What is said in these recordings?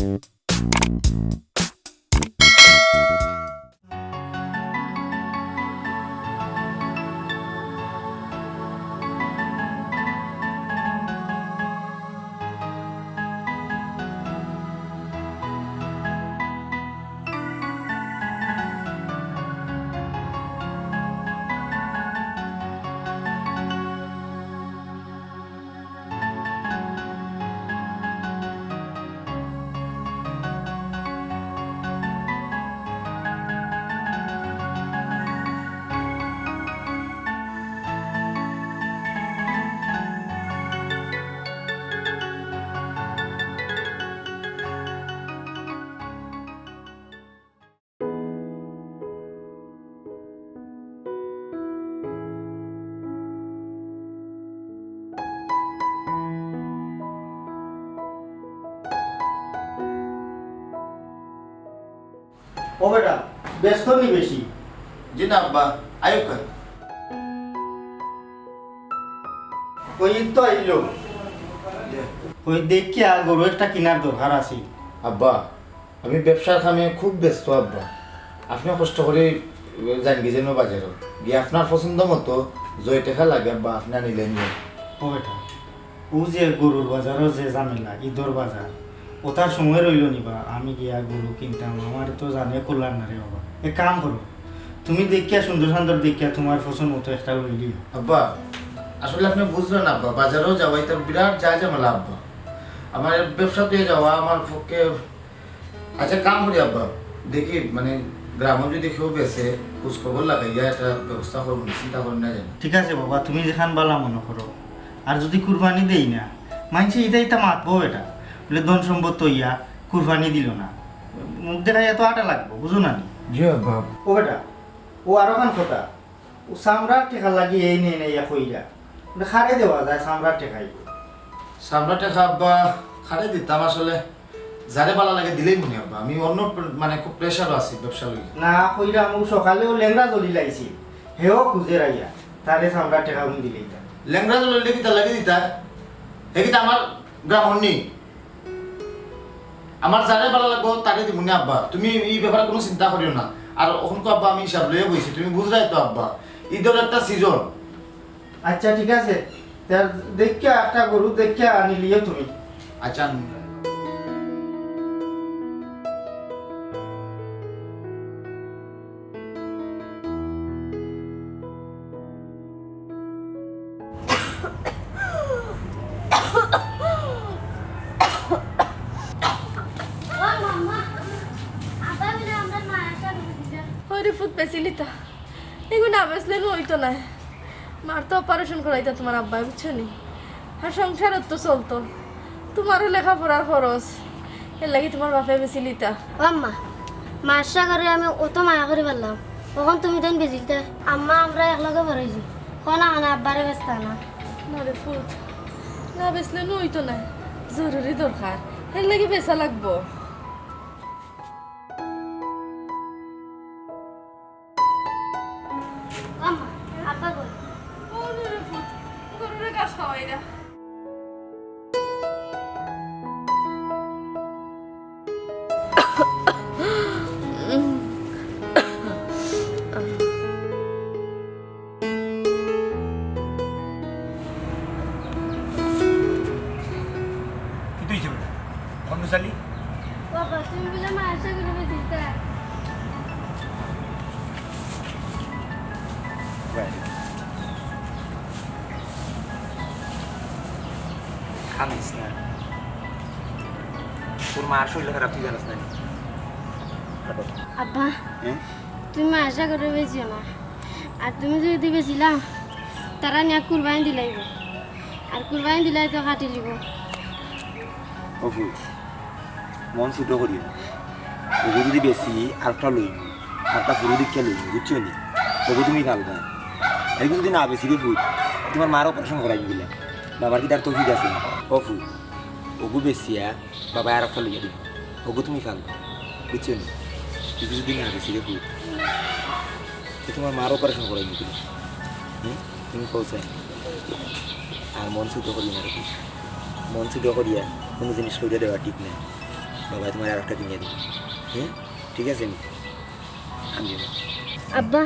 ও বেটা ব্যস্ত নি বেশি? জি না আব্বা, আয়ুক ওই তো আইলো, ওই দেখি আর গরু একটা কেনার দরকার আছে। আব্বা আমি ব্যবসার কামে খুব ব্যস্ত আব্বা। আপনি কষ্ট করে যান গিয়ে বাজারও গিয়ে আপনার পছন্দ মতো জয় টেকা লাগে আব্বা, আপনার নিলেন যে। ও বেটা ও যে গরুর বাজারও যে ঝামেলা, ঈদর বাজার ওটার সময় রইল নিবা, আমি গিয়া গরু কিনতাম, আমার তো জানে করলাম না রে বাবা। এক কাম করো, তুমি দেখিয়া সুন্দর সুন্দর দেখিয়া তোমার পছন্দ মতো একটা লই দিও। আব্বা আসলে আপনি বুঝলেন আব্বা, বাজারেও যাওয়া এটা বিরাট যায় ঝামেলা আব্বা। আমার ব্যবসা দিয়ে যাওয়া আমার পক্ষে। আচ্ছা কাম করি আব্বা, দেখি মানে গ্রামে যদি কেউ বেছে খোঁজ খবর লাগাইয়া একটা ব্যবস্থা করবো, চিন্তা করেন না যেন। ঠিক আছে বাবা, তুমি যেখান বালা মনে করো। আর যদি কুরবানি দেই না, মানছে ইটা মাতবো এটা বলে ধন সম্পদ তৈয়া কুরবানি দিল না, মুখ দেখা এত আটা লাগবো, বুঝো না নি? জি আব্বা। ও বেটা ও আরো খান কথা, ও সামরার টেকা লাগি এই নেই নেইয়া কইরা খারে দেওয়া যায়, সামরার টেকাই সামনে টেকা আব্বা খারে দিতাম, আসলে যারে ভালো লাগে দিলেই মনে আব্বা। আমি অন্য মানে খুব প্রেশারও আছি ব্যবসা লই না কইরা মোক সকালেও লেংরা জ্বলি লাইছি, হেও খুঁজে রাইয়া তারে সামরার টেকা উনি দিলেই তা ল্যাংরা জলে কিতা লাগে দিতা হেকিতা আমার গ্রাম হননি। আমার যারে ভালো লাগবো তাকে দিব না আব্বা, তুমি এই ব্যাপারে কোনো চিন্তা করিও না। আর ওখানকে আব্বা আমি হিসাব লইয়া বইছি, তুমি বুঝলাই তো আব্বা, ঈদের একটা সিজন। আচ্ছা ঠিক আছে, তার দেখিয়া একটা গরু দেখিয়া আনিলিও তুমি। আচ্ছা ফুট পেছিলি তো এগুলো না বেসলে হইতো না। মার তো অপারেশন করাইতো তোমার আব্বা, বুঝছো নি? আর সংসারত তো চলতো, তোমারও লেখাপড়ার খরচ, এর লাগি তোমার বাপে বেছিলি তা। আম্মা মাসা করে আমি অত মায়া করে পারলাম, তখন তুমি দেন বেজিলতে আম্মা আমরা একলগে ভরাইছি কোন আনা আব্বারে ব্যস্ত না। না রে ফুট, না বেসলে হইতো না, জরুরি দরকার, এর লাগি বেচা লাগবো। আম্মা আব্বা কই? ও রে ফুট, গরুরে ঘাস খাওয়াই না। বাবা তুমি বলে মাসা করে বেজিলতে খামিস না, তোর মার শরীর খারাপ, তুই জানাস না? আব্বা তুমি মাসা করে বেজিও না, আর তুমি যদি বেছিলাম তারা নিয়ে কুরবানি দিলাইব, আর কুরবানি দিলাই তো কাটি লিব। অফুজ মন ছোট করি না, ওগু যদি বেশি আরেকটা লইম, আরেকটা পুরো দীক্ষা লইম, বুঝছো নি? ওগু তুমি খালবা এরকম যদি না বেশি ফুট, তোমার মার অপারেশন করাই দিলে বাবার কি তার তফিক আছে? অফু ওগু বেশিয়া বাবা আর একটা লইয়া দিব, ওগু তুমি খালবা, বুঝছো নি? কিছু যদি না বেশি ফুট তোমার মার অপারেশন করাই দিলে তুমি পৌঁছায়। আর মন ছোট করি না, মন ছোট করিয়া কোনো জিনিস করে দেওয়া ঠিক নেই। বাবা তোমার আর একটা কিনে দিবে হ্যাঁ ঠিক আছে নি আমি আব্বা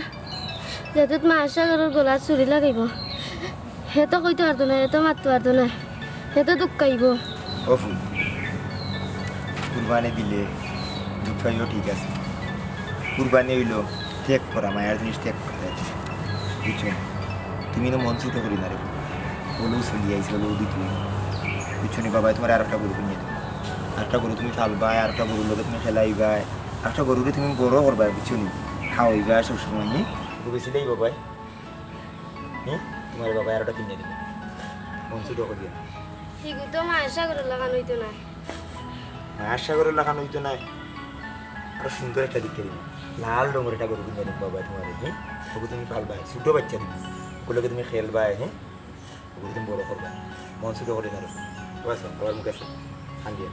যেহেতু মাসা গরুর গলা চুরি লাগাইব হে তো কইতে পারতো না হে তো মারতে পারতো না হে তো দুঃখ খাইব অফু কুরবানি দিলে দুঃখ পাইও ঠিক আছে কুরবানি হইলো ত্যাগ করা মায়ের জিনিস ত্যাগ করা যায় বুঝছো তুমি তো মন ছুটো করি না রে বলেও চলি আইসি হলেও দিতে বুঝছো নি বাবা তোমার আর একটা গরু কিনে দেবো আরেকটা গরু তুমি ফালবাই আর একটা গরুর লোকে তুমি খেলাইবাই একটা গরুকে তুমি বড় করবাই বুঝছো নি খাওয়াইবা সবসময় নি বেশিলেই বাবাই হ্যাঁ তোমার বাবা আর একটা কিনে দেবো মন ছুটো করিয়া ঠিক তো মাসা গরুর লাগানো হইতো না মায়ের সাগরের লাগানো হইতো না আরো সুন্দর একটা দিকে দিবি লাল রঙের একটা গরু কিনে দেবো বাবা তোমার হ্যাঁ ওকে তুমি পালবাই ছোটো বাচ্চা দিবি ওগুলোকে তুমি খেলবাই হ্যাঁ ওগুলো তুমি বড় করবা মন ছোটো করে না ঠিক আছে বাবার মুখ আছে খান্দিয়া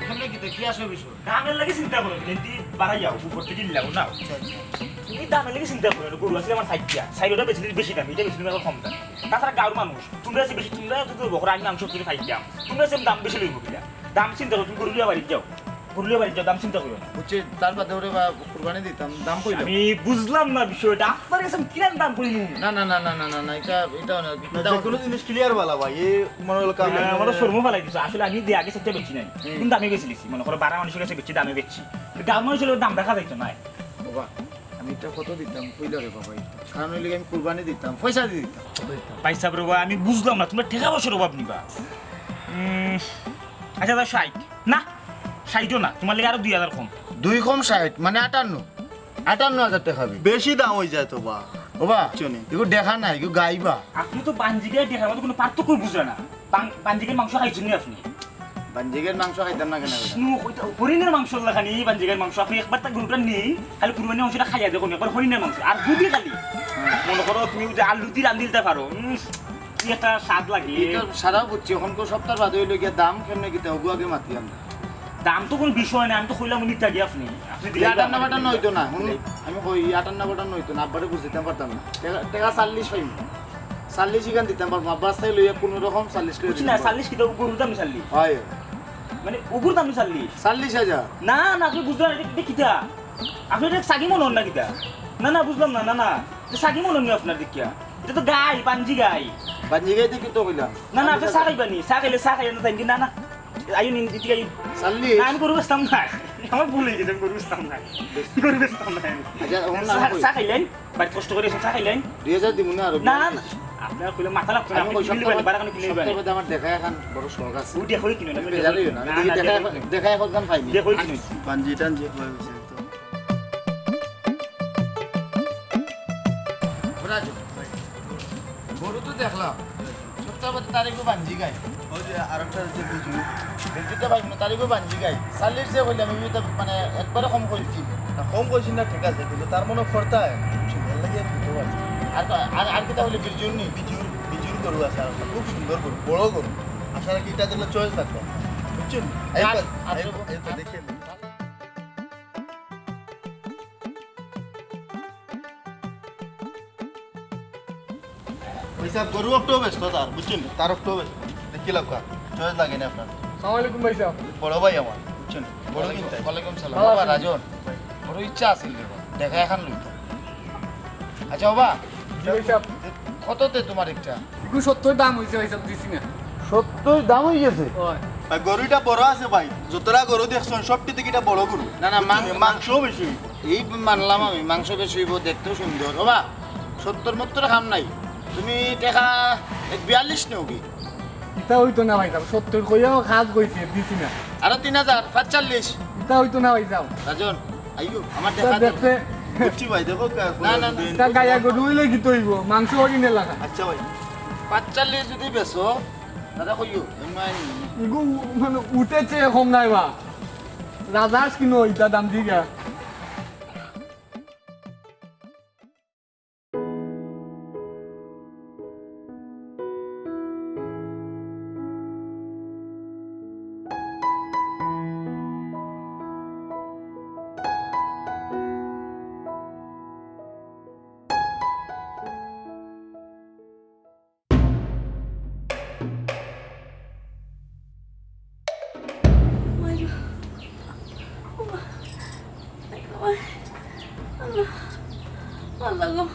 এখানে কি দেখি আসো বিষয় দামের লাগে চিন্তা করো কিন্তু বাড়াই যাও উপর থেকে দিলাম না তুমি দামের লাগে চিন্তা করো গরু আসলে আমার সাইডটা সাইডটা বেশি বেশি দাম এটা বেশি আমার কম দাম তাছাড়া গাঁর মানুষ তোমরা আছে বেশি তোমরা যদি বকরা আমি মাংস কিনে খাইতাম তোমরা সেম দাম বেশি লইব কিনা দাম চিন্তা করো তুমি গরুলিয়া বাড়ি যাও গরুলিয়া বাড়ি যাও দাম চিন্তা করো না বুঝছি তার বাদে ওরে বা কুরবানি দিতাম দাম কইলাম আমি বুঝলাম না বিষয়টা আপনার কাছে কিরান দাম করি না না না না না না না এটা না কোনো জিনিস ক্লিয়ার বলা ভাই এ মনে হলো আমার শর্ম ফেলাই দিচ্ছে আসলে আমি দিয়ে আগে সেটা বেচি নাই কিন্তু দামে বেশি লিছি মনে করো 12 মানুষের কাছে বেচি দামে বেচছি গাঁর মানুষের দাম রাখা যাইতো না বাবা আমি এটা কত দিতাম কইলা রে বাবা কারণ হইলে আমি কুরবানি দিতাম পয়সা দিয়ে দিতাম পয়সা বাবা আমি বুঝলাম না তোমরা টাকা পয়সার অভাব নিবা আচ্ছা দাদা 60 না 60ও না তোমার লেগে আরো 2000 কম 2 কম 60 মানে 58,000 টাকা হবে বেশি দাম হয়ে যায় তো বা বাবা চুনি। এগো দেখা নাই এগো গাইবা আপনি তো বাঞ্জিকে দেখার মতো কোনো পার্থক্য বুঝলেন না বাঞ্জিকের মাংস খাইছেন নি আপনি বাঞ্জিগের মাংস খাইতাম না কেন হরিণের মাংস লাগানি বাঞ্জিকের মাংস আপনি একবার তা গরুটা নেই খালি কুরবানি মাংসটা খাইয়া দেখুন একবার হরিণের মাংস আর দুধি খালি মনে করো তুমি যদি আলু দিয়ে রান্ধি দিতে পারো কি একটা স্বাদ লাগে এটা সারা বুঝছি এখন কো সপ্তাহ বাদে হইলো গিয়া দাম কেমনে কিতা ওগো আগে মাতি আমরা দাম তো কোনো বিষয় না আমি তো কইলাম নিতে গিয়ে আপনি আপনি দিলে 58 হইতো না আমি কই 58 হইতো না আব্বারে বুঝিতাম পারতাম না টাকা 40 পাইম 40 ইগান দিতাম পারবো আব্বাস তাই লইয়া কোন রকম 40 করে বুঝছি না 40 কিলো গরুর দাম 40 হয় মানে ওগুর দাম 40 40,000 না না আপনি বুঝলেন এটা কিতা আপনি এটা সাগি মনে হন না কিতা না না বুঝলাম না না না এটা সাগি মনে হন আপনার দেখিয়া এটা তো গাই পাঞ্জি গাই বাঞ্জিগাই দেখি তো কইলাম না না আপনি চা খাইবানি চা খাইলে না তাই না না আইও নিন দিতে গাই 40 না আমি গরু বেচতাম না আমার ভুল হয়ে গেছে আমি গরু বেচতাম না গরু বেচতাম না আমি। আচ্ছা ওখানে না কই চা খাইলেন বাড়ি কষ্ট করে এসে চা খাইলেন 2000 দিমু না আর না না আপনার কইলে মাথা লাগতো না আমি আপনি কই কিনলে পারেন বাড়া কানে কিনলে সপ্তাহ পারেন বাদে আমার দেখা এখন বড় শখ আছে উঠে হই কিনো না বেজারই না আমি দেখি দেখা এখন গান পাইনি দেখো কিনো পাঞ্জি টাঞ্জি হয়ে গেছে তো রাজু গরু তো দেখলাম সপ্তাহ বাদে তারিখও বাঞ্জি গাই ওই যে আরেকটা যে বুঝু দেখতে পাইব না তারিখও বাঞ্জি গাই 40 যে কইলাম আমি তো মানে একবারে কম কইছি কম কইছি না ঠিক আছে কিন্তু তার মনে ফরতা ভাল লাগে তো আছে আর কি তাহলে বিরজুন নি বিজুর বিজুর গরু আছে আর একটা খুব সুন্দর গরু বড় গরু আশা রাখি এটা দেখলে চয়েস লাগবে বুঝছেন এই তো দেখে নিন। পয়সা গরু একটু ব্যস্ত তার বুঝছেন তার একটু ব্যস্ত দেখি লাগবা চয়েস লাগে না আপনার সালামালাইকুম ভাই সাহেব বড় ভাই আমার বুঝছেন বড় কিনতে ওয়ালাইকুম সালাম ভালো বাবা আছেন? রাজন বড় ইচ্ছা আছিল রে বাবা। দেখা এখন লইতাম আচ্ছা বাবা জি ভাই সাহেব কততে তোমার একটা একটু 70 দাম হয়েছে ভাই সাহেব দিছি না 70 দাম হয়ে গেছে হয় ভাই গরুটা বড় আছে ভাই যতটা গরু দেখছেন সবটি থেকে এটা বড় গরু না, না, বুঝছেন? মাংসও বেশি এই মানলাম আমি মাংস বেশি হইব দেখতেও সুন্দর বাবা 70 মত্তর খাম নাই তুমি টাকা 42 নেও কি ইটা হইতো না ভাই সাহেব 70 কইয়া খাস কইছে দিছি না আরো 3000 45 ইটা হইতো না ভাই সাহেব রাজন আইও আমার তা দেখা দে দেখতে বুঝছি ভাই দেখো না, না, না। তা গায়া গরু হইলে কি তৈব মাংস কিনে লাগা আচ্ছা ভাই 45 যদি বেচো দাদা কইও ইমান ইগু মানে উঠেছে কম নাই বা রাজাস কিনো ইটা দাম দিগা আল্লাহ গো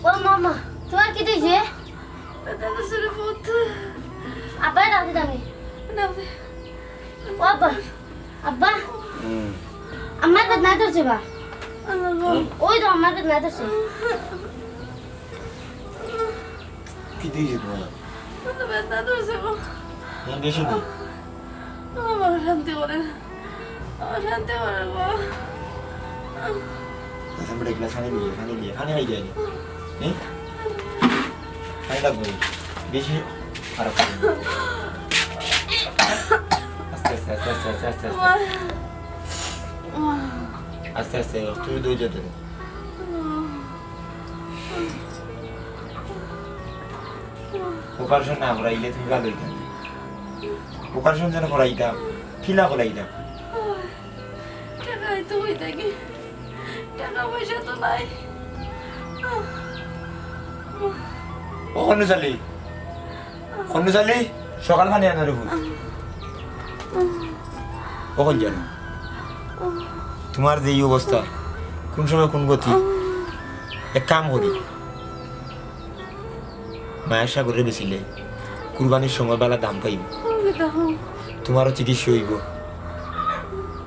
ও মামা তোমার কি দিয়েছে ব্যথা তো শুরু ফুট আব্বা ডাকি দামি নামে ও আব্বা আব্বা আমার বেদনা ধরছে বা আল্লাহ গো ওই তো আমার বেদনা ধরছে কি দিয়েছে তোমার ব্যথা ধরছে গো বেশি দিই আমার শান্তি করে আমার শান্তি করে গো তারপরে এগুলা খানি দিয়ে খানি হয়ে যায়নি খানি লাগবে বেশি খারাপ আস্তে আস্তে আস্তে আস্তে আস্তে আস্তে আস্তে আস্তে আস্তে তুমি ধৈর্য ধরে অপারেশন না করাইলে তুমি ভালো হইতাম অপারেশন যেন করাইতাম ফিলা করাইতাম টাকাই তো হই থাকি টাকা পয়সা তো নাই ও খন্ডুশালী খন্ডুশালী সকাল খানি আনার ফুল কখন জানো তোমার যে এই অবস্থা কোন সময় কোন গতি এক কাম করি মায়ের সাগরে বেচিলে কুরবানির সময় বেলা দাম পাইব তোমারও চিকিৎসা হইব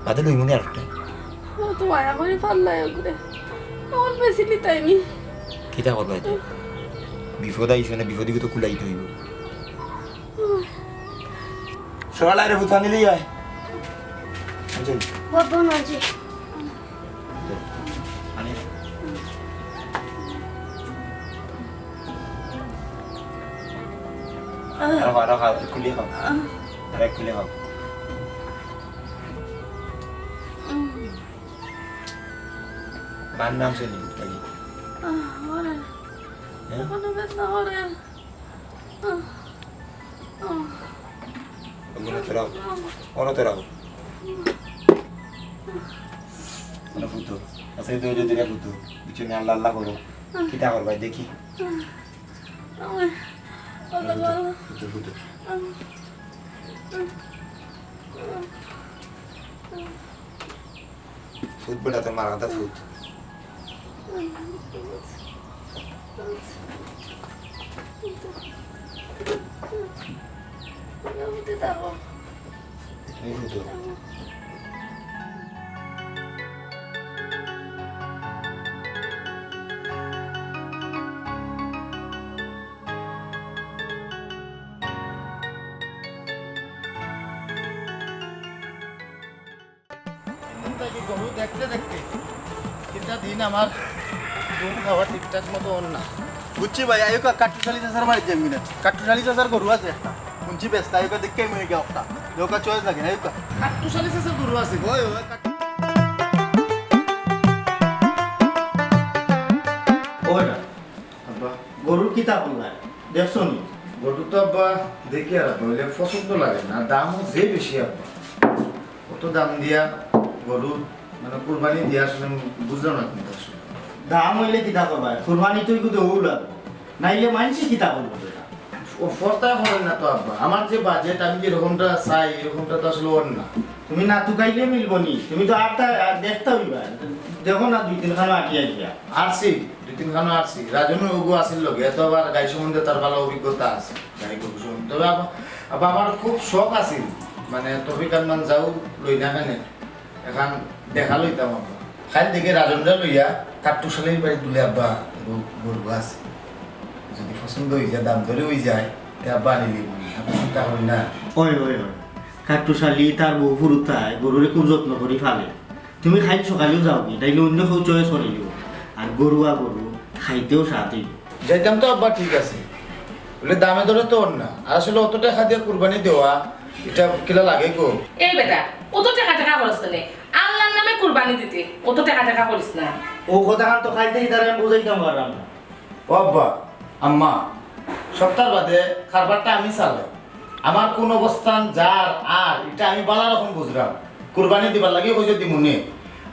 বাদে লইব না আরেকটা তো মায়া করে পাল্লাই ওগুলো আমার বেশি নিতাইনি কিতা করবা এটা বিপদ আইসে না বিপদকে তো কুলাইতে হইব সকাল আরে ভূত আনিলেই হয় চল বাবা নাজি আনি রাখা খুলে খাও আরে খুলে খাও মান নাম শুনি তাই ওরে কোনো ব্যথা ওরে অনতে রাখো মানে ফুটো আচ্ছা তুই যদি ফুটো পিছনে আল্লাহ আল্লাহ করো কিতা করবাই দেখি ফুটো ফুটো ফুট বেটা তোর মার কথা ফুট এই ফুটো গরু দেখতে দেখতে তিনটা দিন আমার ঘুম খাওয়া ঠিকঠাক মতো ওর না বুঝছি ভাই আয়ুকা কাটুশালী চাষার বাড়ি যাবি না কাটুশালী চাষার গরু আছে একটা শুনছি ব্যস্ত আয়ুকা দেখে মনে গিয়ে একটা দেওকা চয়েস লাগে আয়ুকা কাটুশালী শেষে গরু আছে ওই ওই ওইটা আব্বা গরুর কিতা বললাই দেখছো নি গরু তো আব্বা দেখি আর আব্বা ওইলে পছন্দ লাগে না দামও যে বেশি আব্বা কত দাম দিয়া গরু মানে কুরবানি দিয়া আসলে বুঝলাম না কিন্তু আসলে দাম হইলে কিতা করবা কুরবানি তুই কিন্তু ও লাগবে নাইলে মানছি কিতা করবো এটা ও ফর্তা করেন না তো আব্বা আমার যে বাজেট আমি যেরকমটা চাই এরকমটা তো আসলে ওর না তুমি না তুকাইলে মিলবো নি তুমি তো আটটা দেখতে হইবা দেখো না 2-3 খানো আটিয়া গিয়া আরছি 2-3 খানো আরছি রাজনু ওগু আসিল লগে এত আবার গাই সম্বন্ধে তার ভালো অভিজ্ঞতা আছে গাই গরু সম্বন্ধে তবে আবার আমার খুব শখ আছিল মানে তফিকান মান যাও লই না কেনে এখন দেখা লইতাম আব্বা খাই দেখে রাজনরা লইয়া কাট্টুশালীর বাড়ি তুলে আব্বা গরু আছে যদি পছন্দ হয়ে যায় দাম ধরে হয়ে যায় তে আব্বা আনিলি আপনি চিন্তা করি না ওই ওই ওই কাটুশালী তার বউ ফুরুতায় গরুরে খুব যত্ন করি ফালে তুমি খাই সকালেও যাও কি তাইলে অন্য কেউ চয়েস করিলিও আর গরু খাইতেও স্বাদ হইব যাইতাম তো আব্বা ঠিক আছে বলে দামে ধরে তো ওর না আর আসলে অত টাকা দিয়ে কুরবানি দেওয়া এটা কিলা লাগে গো এই বেটা অত টাকা টাকা করিস না আল্লাহর নামে কুরবানি দিতে অত টাকা টাকা করিস না ও কথা তো খাইতেই তারা আমি বুঝাইতাম পারলাম না ও আব্বা আম্মা সপ্তাহ বাদে খাবারটা আমি চালাই আমার কোন অবস্থান যার আর এটা আমি বালা রকম বুঝলাম কুরবানি দিবার লাগে কইছে দিমুনে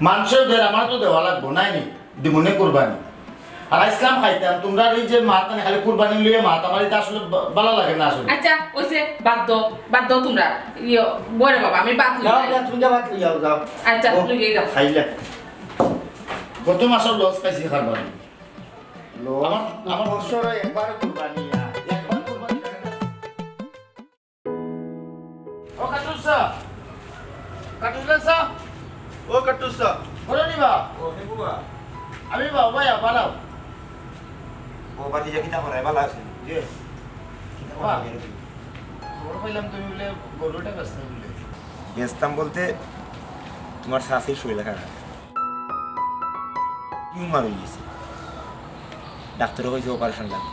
মানুষের দের আমার তো দেওয়া লাগবো নাই নি দিমুনে কুরবানি আর ইসলাম খাইতাম তোমরা এই যে মাত মানে খালি কুরবানি লিয়ে মাত আমার এটা আসলে ভালো লাগে না আসলে আচ্ছা ওইসে বাদ দাও তোমরা বরে বাবা আমি বাদ যাও তুমি যা ভাত যাও যাও আচ্ছা লইয়ে যাও খাইলে গত মাসের লস খাইছি খাবার আমার বছরে একবার কুরবানি আয়। একবার কুরবানি দেখা গেছে। ও কাটুস স্যার ও কাটুসা বলে নিবা ও হেবুয়া আমি বাবা বানাও ও বাতি যা কিতা করে ভালো আছে যে কিতা বাহ। করে খবর পাইলাম তুমি বলে গরুটা ব্যস্ত বলে বেচতাম বলতে তোমার শাশির শরীর খারাপ টিউমার হয়ে গেছে ডাক্তারও কইছে অপারেশন লাগবে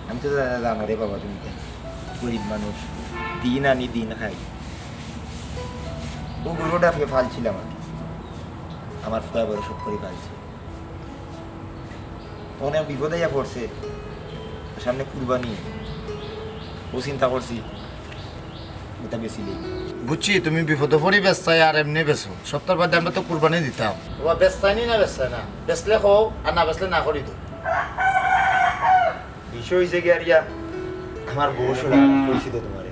আমি তো জানো রে বাবা তুমি কেন গরিব মানুষ দিন আনি দিন খাই ও গরুটা ফালছিলাম আর কি। আমার ফুয়া বড় সব করে ফালছে তখন এক বিপদে যা পড়ছে সামনে কুরবানি ও চিন্তা করছি ওটা বেশি নেই বুঝছি তুমি বিপদে পড়ি ব্যস্তায় আর এমনি বেছো সপ্তাহ বাদে আমরা তো কুরবানি দিতাম বাবা ব্যস্তানি না ব্যস্তায় না বেচলে খাও আর না বেচলে না করি তো বিষয় হয়েছে কি আর ইয়া আমার বউ শোনা পরিচিত তোমারে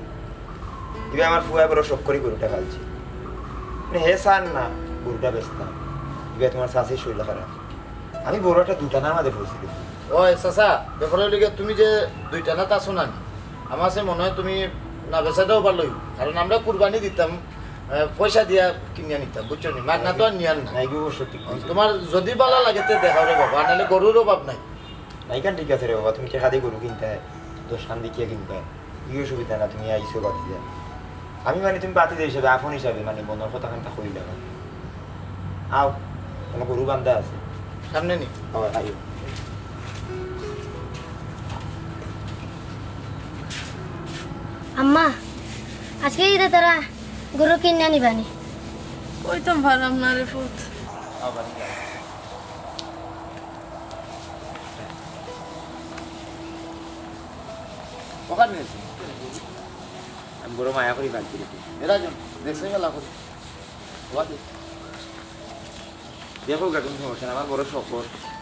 এবার আমার ফুয়া বড় সব করে গরুটা ফালছে মানে হে সার না গরুটা বেচতাম এবার তোমার শাশির শরীর খারাপ আমি বড় একটা দুটানার মাঝে পরিচিত ওই চাচা ব্যাপারের লিগে তুমি যে দুইটা না তা শোনা নি আমার সে মনে হয় তুমি না বেচাটাও ভালো কারণ আমরা কুরবানি দিতাম পয়সা দিয়া কিনে নিতাম বুঝছো নি মাগ না তো আর নিয়ান না নাইকে অবশ্য ঠিক তোমার যদি ভালো লাগে তো দেখাও রে বাবা নাহলে গরুর অভাব নাই নাইকান ঠিক আছে রে বাবা তুমি টেকা দিয়ে গরু কিনতে হয় দোকান দেখিয়ে কিনতে হয় ইয়ে সুবিধা না তুমি আইসো বাতি দিয়া আমি মানে তুমি বাতি দিয়ে হিসাবে আপন হিসাবে মানে মনের কথা খানটা কইলে আও আমার গরু বান্ধা আছে সামনে নি আইও আম্মা আজকে ঈদে তারা গরু কিনে নিবানি কইতাম পারলাম না রে ফুট ওখানে নিয়েছি আমি বড় মায়া করি বালতি রেখে এরা জন দেখছে গেলা করি দেখো গা তুমি সমস্যা না, আমার বড় শখ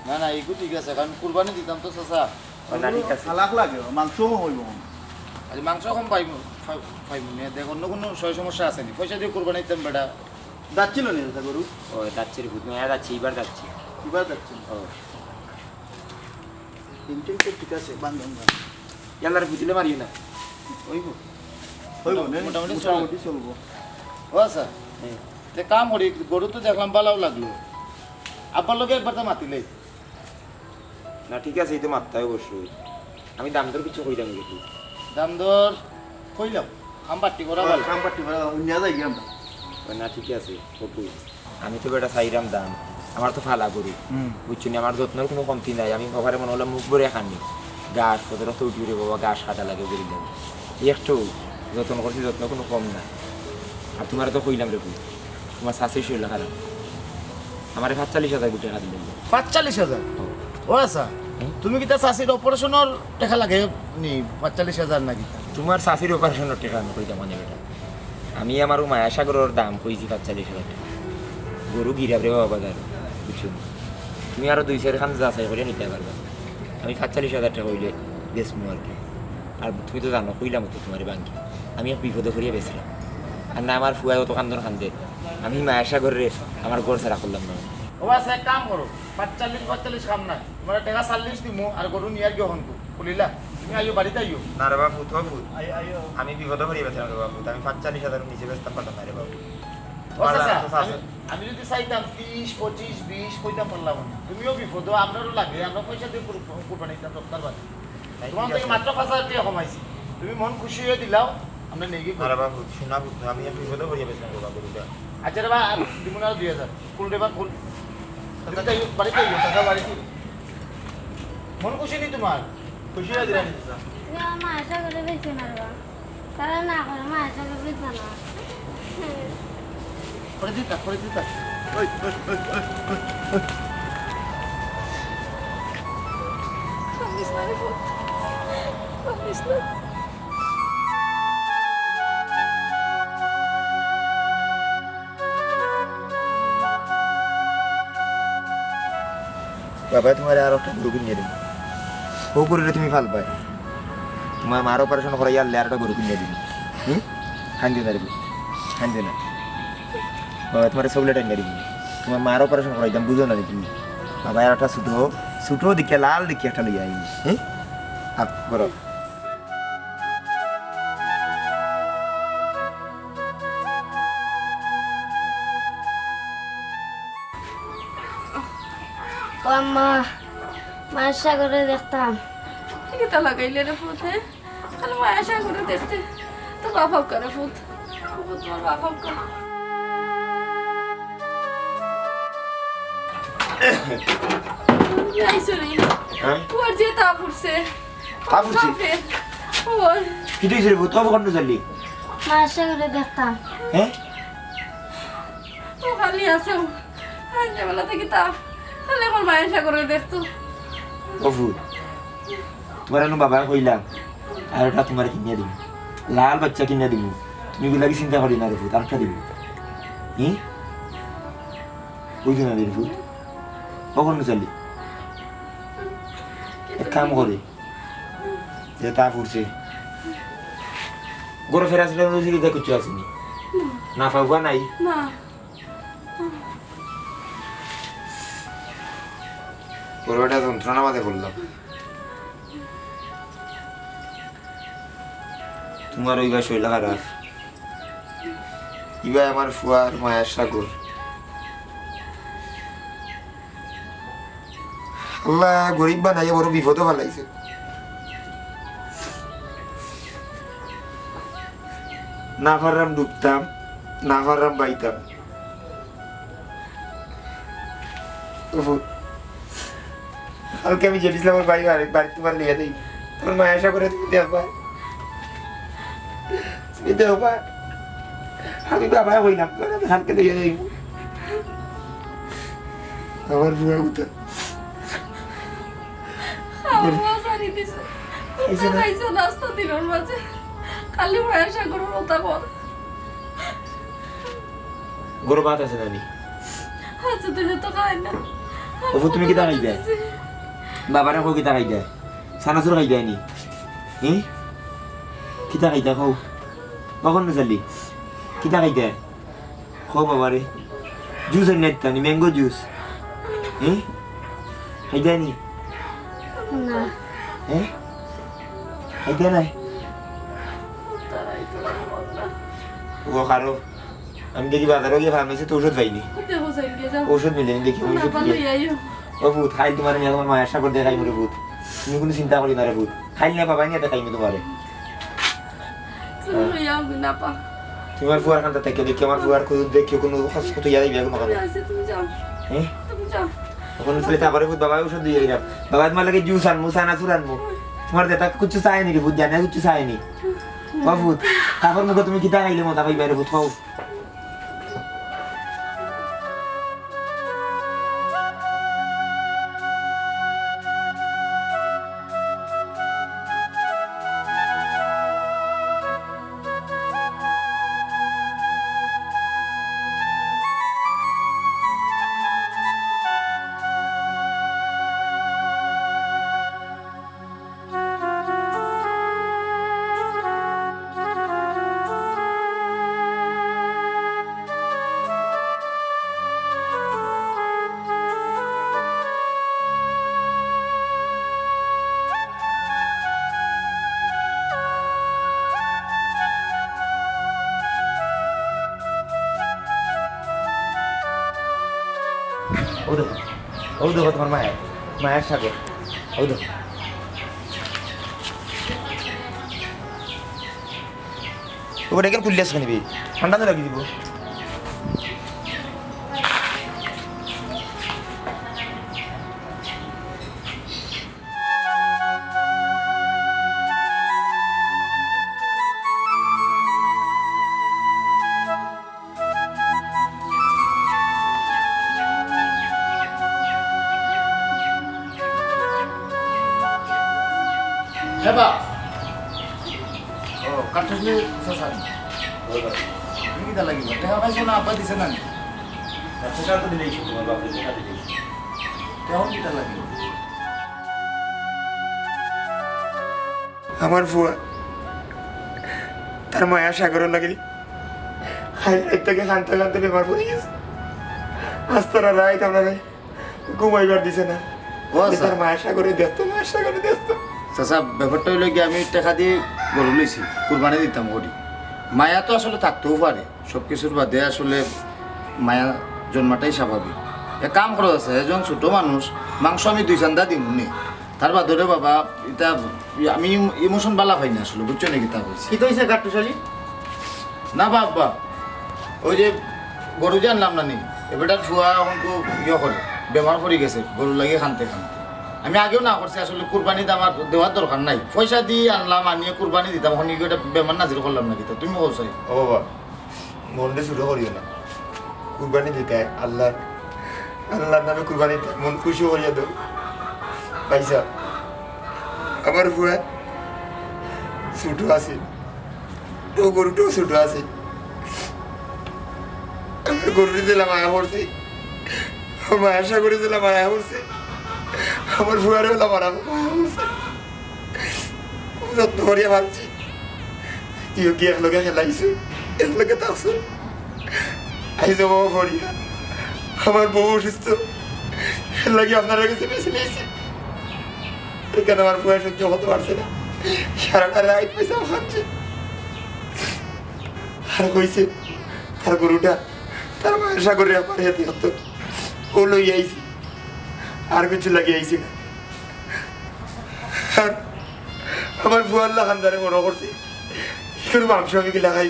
না না এইগু ঠিক আছে কারণ কুরবানি দিতাম তো চাচা না ঠিক আছে সালাক লাগে মাংসও হইব আজ মাংস কম পাইব নে দেখ অন্য কোনো সমস্যা আছে নি পয়সা দিয়ে কুরবানি দিতাম বেটা যাচ্ছিল নি দাদা গরু ও যাচ্ছে রে ভূত মেয়া যাচ্ছি এবার যাচ্ছি এবার যাচ্ছিল ও তিনটে তো ঠিক আছে বান্ধব ইয়ালার ভূতিলে মারিও না হইব হইব না মোটামুটি মোটামুটি চলবো ও আচ্ছা তে কাম করি গরু তো দেখলাম ভালোও লাগলো আব্বার লোকে একবার তো মাতিলে না ঠিক আছে এই তো মারতে হয় অবশ্যই আমি দাম দর কিছু কইলাম কিন্তু দাম দর কইলাম আম বাট্টি করা ভালো কাম পাটি নিয়ে যাই গিয়ে আমরা না ঠিক আছে ওকে আমি তো বেটা চাইরাম দাম আমার তো ফালা গরু বুঝছি না আমার যত্নের কোনো কমতি নাই আমি ঘরে মনে হলো মুখ ভরে খানি গাছ কত রক্ত উঠি রে বাবা গাছ সাদা লাগে গরু লাগে একটু যত্ন করছি যত্ন কোনো কম না আর তোমার তো কইলাম রে তুই তোমার শাশুড়ি শরীর খারাপ আমার ৪৫,০০০ গুটি টাকা দিলেন ৪৫,০০০ ও আচ্ছা তুমি কি তা চাষির অপারেশনের টাকা লাগে নি ৪৫,০০০ নাকি তোমার শাশুড়ি অপারেশনের টাকা আমি কইতাম মানে বেটা আমি আমার মায়া সাগরের দাম কইছি ৪৫,০০০ টাকা গরু গিরাব রে বাবা বাজার বুঝছো তুমি আরো ২-৪ খান যাচাই করে নিতে পারবে আমি ৪৫,০০০ টাকা হইলে বেচমু আর কি আর তুমি তো জানো কইলাম তো তোমার বাঙ্কি আমি এক বিপদে করিয়া বেছিলাম আর না আমার ফুয়া অত কান্দন কান্দে আমি মায়া সাগরে আমার ঘর ছাড়া করলাম না ও আচ্ছা এক কাম করো ৪৫ কাম না তোমার টাকা ৪০ দিমু আর গরু নিয়ার গিয়ে হনকু বলিলা তুমি আইও বাড়িতে আইও না রে বাবু তো ফুট আমি বিপদে করিয়া বেছিলাম রে বাবু আমি ৪৫,০০০ নিচে বেচতাম পারতাম না রে বাবু ও আচ্ছা, আমি যদি চাইতাম ৩০ ২৫ ২০ কইতাম পারলাম না তুমিও বিপদ আমারও লাগে আমরা পয়সা দিয়ে কুরবানি দিতাম সপ্তাহ বাদে তোমার থেকে মাত্র ৫,০০০ টাকা কমাইছি তুমি মন খুশি হয়ে দিলাও আমরা নেই গিয়ে আরে বাবু শোনা ফুট আমি বিপদে করিয়া বেছিলাম রে বাবু আচ্ছা রে বা দিমু না ২০০০ কুল রে বা কুল বাড়িতে আইও টাকা বাড়িতে মন খুশি নি তোমার খুশি হয়ে দিলাম তুমি আমার মা আশা করে বেঁচে মারবা তারা না করে মা আশা করে বেঁচে না করে দিতা ওই ওই ওই ওই কান্দিস না রে ফুট কান্দিস না বাবা তোমার আর একটা গরু কিনে দিন ও গরুরে তুমি ভাল পাই তোমার মার অপারেশন করাই আর একটা গরু কিনে দিবি খান দিও না রে খান দিও না বাবা তোমার চকলেট আনিয়ে দিবি তোমার মার অপারেশন করাইতাম বুঝো না তুমি বাবা আর একটা ছোটো দিকে লাল দিকে একটা লইয়া আইনি হ্যাঁ আপ করো ও আম্মা মায়ের সাগরে দেখতাম কিতা লাগাইলে রে ফুত হ্যাঁ খালি মায়া সাগরে দেখতে তো বাপ করে ফুত ফুত তোমার বাপ করে আইসো রে হ্যাঁ তোর যে তা ফুটছে তা ফুটছে? ওর কি দিয়েছে রে তো কখন চললি মায়ের সাগরে দেখতাম হ্যাঁ তো খালি আছে বেলা থেকে তা খালি আমার মায়া সাগরে দেখতো কফু তোমার এনে বাবা কইলাম আর ওটা তোমার কিনিয়ে দিব লাল বাচ্চা কিনিয়ে দিব তুমি গুলাকে চিন্তা করি না রে ফুট আরেকটা দিব হ্যাঁ বুঝো না রে ফুট কখন চললি এক কাম করে যে তা ফুটছে গরু ফেরা ছিল কিছু আসেনি না পাওয়া নাই না গরুটা যন্ত্রণা মাঝে বললাম তোমার ওই গাছ শৈলা খারাপ ইবা আমার ফুয়ার মায়ের সাগর আল্লাহ গরিব বানাইয়া বড় বিপদও ফেলাইছে না পারলাম ডুবতাম না পারলাম বাইতাম কালকে আমি যেতেছিলাম আমার বাড়ি তোমার নিয়ে দিই তোমার মায়ের সাগরে তুমি দেখবা তুমি দেখবা আমি বাবা হইলাম কালকে দিয়ে দিই আমার বুয়া উঠা আমার সারি দিছে খাইছো নাস্তা দিলর মাঝে খালি মায়া সাগরের ওটা কর গরু ভাত আছে নানি আচ্ছা তুই তো খাই না ওপর তুমি কি দাঁড়াই দেয় বাবারা কো কি দাঁড়াই দেয় সানাসুর খাই দেয়নি হ্যাঁ কিতা খাই দেয় খাও কখন চললি কিতা খাই দেয় খাও বাবারে জুস আনি নাইতানি ম্যাঙ্গো জুস হ্যাঁ খাই দেয়নি না হ্যাঁ খাই দেয় নাই ও খারো আমি দেখি বাজারে গিয়ে ফার্মেসি তো ওষুধ পাইনি দেখো যাই যাও ওষুধ মিলেনি দেখি না ওষুধ ভালো দিয়ে আইও ও ভূত খাই তোমার মেয়ে তোমার মায়ের সাগর দেখাই মরে ভূত তুমি কোনো চিন্তা করি না রে ভূত খাইল না বাবা নিয়ে দেখাইমি তোমারে তুমি যাও না পা তোমার ফুয়ার কান্তা থেকে দেখি আমার ফুয়ার খুদ দেখি কোনো কত ইয়াদ বিয়া কোনো কথা আছে তুমি যাও হ্যাঁ তুমি যাও তখন চলে তারপরে ভূত বাবা ওষুধ দিয়ে গেলাম বাবা তোমার লাগে জুস আনবো সানাসুর আনবো তোমার যেটা কিছু চায়নি রে ভূত জানে কিছু চায়নি ও ভূত তারপর মুখে তুমি কিতা খাইলে মতা পাই বাইরে ভূত খাও ও দেখো তোমার মায়ের সাগর ও দেখো ওটা কেন খুললে আসবে নিবি ঠান্ডা তো লাগিয়ে দিব হ্যাঁ বা ও কাটলে সাসানি তুমি কিটা লাগিব দেখা পাইছো না আব্বা দিছে না সেটা তো দিলেই তোমার বাবা সেটা দিলেই কেমন কিটা লাগিব আমার ফুয়া তার মায়া সাগর লাগে খাই থেকে কানতে কানতে বেমার পড়ে গেছে আজ তারা রাইত আমরা ঘুমাইবার দিছে না ও আচ্ছা। তার মায়ের সাগরে দেখতো মায়ের সাগরে দেখতো চাচা ব্যাপারটা হইলো কি আমি টাকা দিয়ে গরু লইছি কুরবানি দিতাম গরি মায়া তো আসলে থাকতেও পারে সব কিছুর বাদে আসলে মায়া জন্মাটাই স্বাভাবিক এক কাম করা আছে এজন ছোট মানুষ মাংস আমি 2 চান্দা দিম নি তার বাদরে বাবা এটা আমি ইমোশন বালা পাই না আসলে বুঝছো নাকি তা হয়েছে কি তো হয়েছে কাট্টুশালী? না বাবা ওই যে গরু যে আনলাম না নি এবারটার ফুয়া এখন তো ইয়ে করে বেমার পড়ে গেছে গরু লাগিয়ে খানতে আমি আগেও না করছি আসলে কুরবানি আমার দেওয়ার দরকার নাই পয়সা দিয়ে আনলাম আনিয়ে কুরবানি দিতাম এখন এটা বেমার নাজির করলাম নাকি তা তুমি বলছো ও বাবা মনটা শুরু করিও না কুরবানি দিতে আল্লাহর নামে কুরবানি দিতে মন খুশি করিয়া দাও পয়সা আমার বুয়া ছোট আছে ও গরুটাও ছোট আছে আমার গরুটি দিলাম মায়া করছে আমার মায়ের সাগরে দিলাম মায়া করছে আমার বুয়ারে হলাম মারা মায়া করছে যত্ন করিয়া ভাবছি তুইও কি একলগে খেলাইছো একলগে থাকছো আইজ বাবা করিয়া আমার বউ অসুস্থ এর লাগে আপনার কাছে বেশি নিয়েছি এখানে আমার বয়স সহ্য হতে পারছে না সারাটা রাত পয়সা খাচ্ছে আর কইছে তার গরুটা তার মায়ের সাগরে আমার হাতে হতো ও লই আইছি আর কিছু লাগিয়ে আইছি না আর আমার বুয়াল্লা খানদারে মনে করছি কোনো মাংস আমি কি লাগাই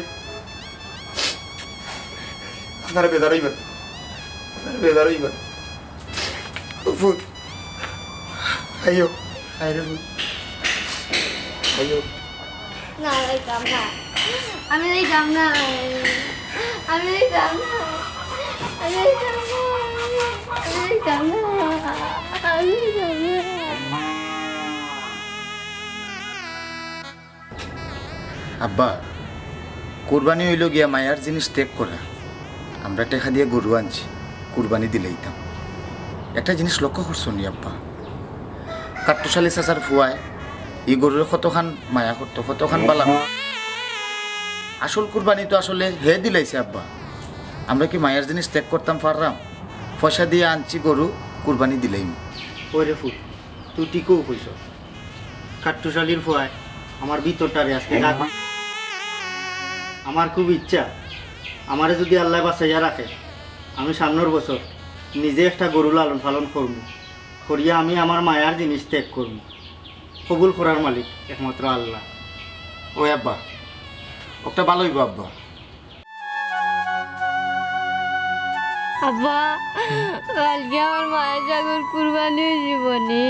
আপনারা বেদার হইবেন আপনারা বেদার হইবেন ফুট আইও আইরে ফুট আইও না যাইতাম না আমি যাইতাম না আমি যাইতাম না আমি যাইতাম না আমি যাইতাম না আমি যাইতাম না আব্বা কুরবানি হইল গিয়া মায়ার জিনিস ত্যাগ করা আমরা টাকা দিয়ে গরু আনছি কুরবানি দিলেইতাম একটা জিনিস লক্ষ্য করছো নি আব্বা কাট্টুশালী চাচার ফুয়ায় এই গরুর কতখান মায়া করতো কতখান বালা আসল কুরবানি তো আসলে হে দিলাইছে আব্বা আমরা কি মায়ের জিনিস ত্যাগ করতাম পারলাম পয়সা দিয়ে আনছি গরু কুরবানি দিলেই ওই রে ফুট তুই টিকেও কইস কাট্টুশালীর ফুয়ায় আমার ভিতরটারে আজকে আমার খুব ইচ্ছা আমারে যদি আল্লাহ বাঁচাইয়া রাখে আমি সামনের বছর নিজে একটা গরু লালন পালন করবো করিয়া আমি আমার মায়ার জিনিস ত্যাগ করবো কবুল করার মালিক একমাত্র আল্লাহ ওই আব্বা ওটা ভালোই আব্বা আব্বা কালকে আমার মায়ের সাগর কুরবানি জীবনে